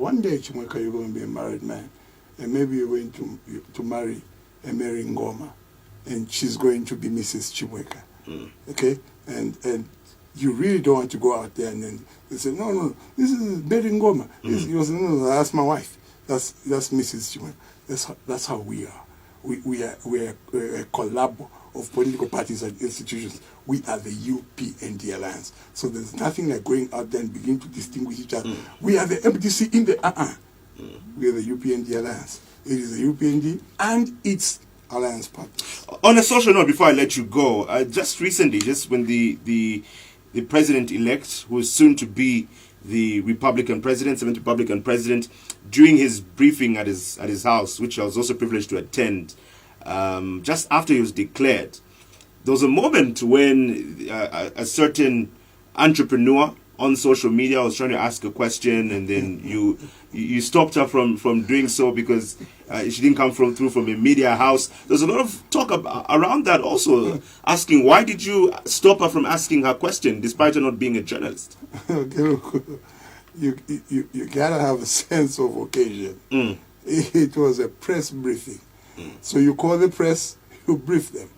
One day, Chimweka, you're going to be a married man, and maybe you're going to marry a Mary Ngoma, and she's going to be Mrs. Chimweka. Okay? And you really don't want to go out there and then they say, no, this is Mary Ngoma. You say, no, that's my wife. That's Mrs. Chimweka. That's how we are. We are a collab of political parties and institutions. We are the UPND Alliance. So there's nothing like going out there and begin to distinguish each other. We are the MDC in the We are the UPND Alliance. It is the UPND and its alliance party. On a social note, before I let you go, just recently, just when the president-elect, who is soon to be the Republican president, 7th Republican president, during his briefing at his house, which I was also privileged to attend, just after he was declared, there was a moment when a certain entrepreneur on social media was trying to ask a question, and then you stopped her from doing so because she didn't come through from a media house. There's a lot of talk around that also, asking why did you stop her from asking her question despite her not being a journalist? Okay, look, you gotta have a sense of occasion. It was a press briefing. So you call the press, you brief them.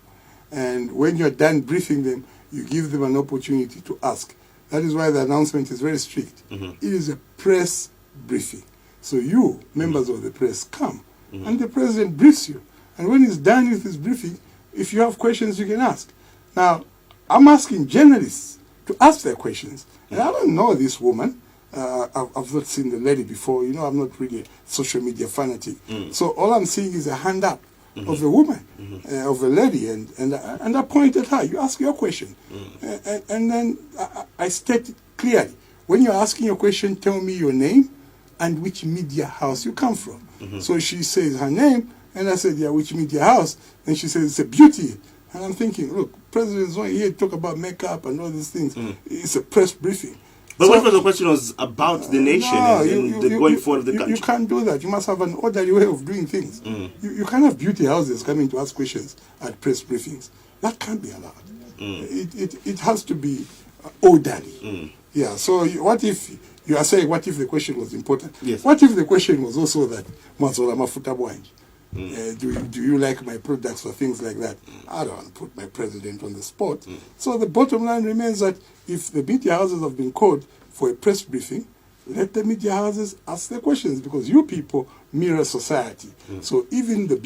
And when you're done briefing them, you give them an opportunity to ask. That is why the announcement is very strict. It is a press briefing. So you, members of the press, come, and the president briefs you. And when he's done with his briefing, if you have questions, you can ask. Now, I'm asking journalists to ask their questions. And I don't know this woman. I've not seen the lady before. You know, I'm not really a social media fanatic. So all I'm seeing is a hand up of a woman, of a lady, and I point at her. You ask your question. And then I state clearly, when you're asking your question, tell me your name and which media house you come from. So she says her name, and I said, yeah, which media house? And she says, it's a beauty. And I'm thinking, look, president's not here to talk about makeup and all these things. It's a press briefing. But what if the question was about the nation and the going forward of the country? You can't do that. You must have an orderly way of doing things. You can't have beauty houses coming to ask questions at press briefings. That can't be allowed. It has to be orderly. Yeah, so what if you are saying, what if the question was important? Yes. What if the question was also that, Mazola Mafuta Bwanji, do you like my products or things like that? I don't want to put my president on the spot. So the bottom line remains that if the media houses have been called for a press briefing, let the media houses ask their questions, because you people mirror society. So even the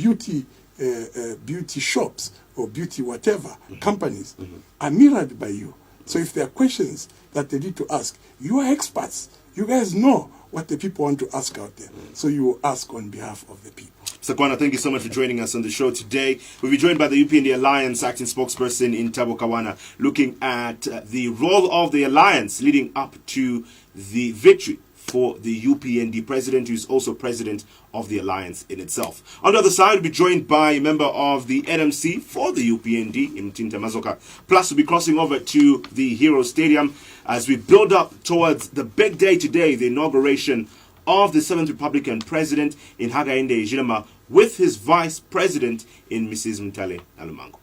beauty shops or beauty whatever companies are mirrored by you. So if there are questions that they need to ask, you are experts. You guys know what the people want to ask out there. So you will ask on behalf of the people. Sakwana, thank you so much for joining us on the show today. We'll be joined by the UPND Alliance acting spokesperson in Thabo Kawana, looking at the role of the alliance leading up to the victory for the UPND president, who is also president of the alliance in itself. On the other side, we'll be joined by a member of the NMC for the UPND, Mtinta Mazoka. Plus, we'll be crossing over to the Hero Stadium as we build up towards the big day today, the inauguration of the 7th Republican president in Hakainde Hichilema with his vice president in Mrs. Mtale Nalumango.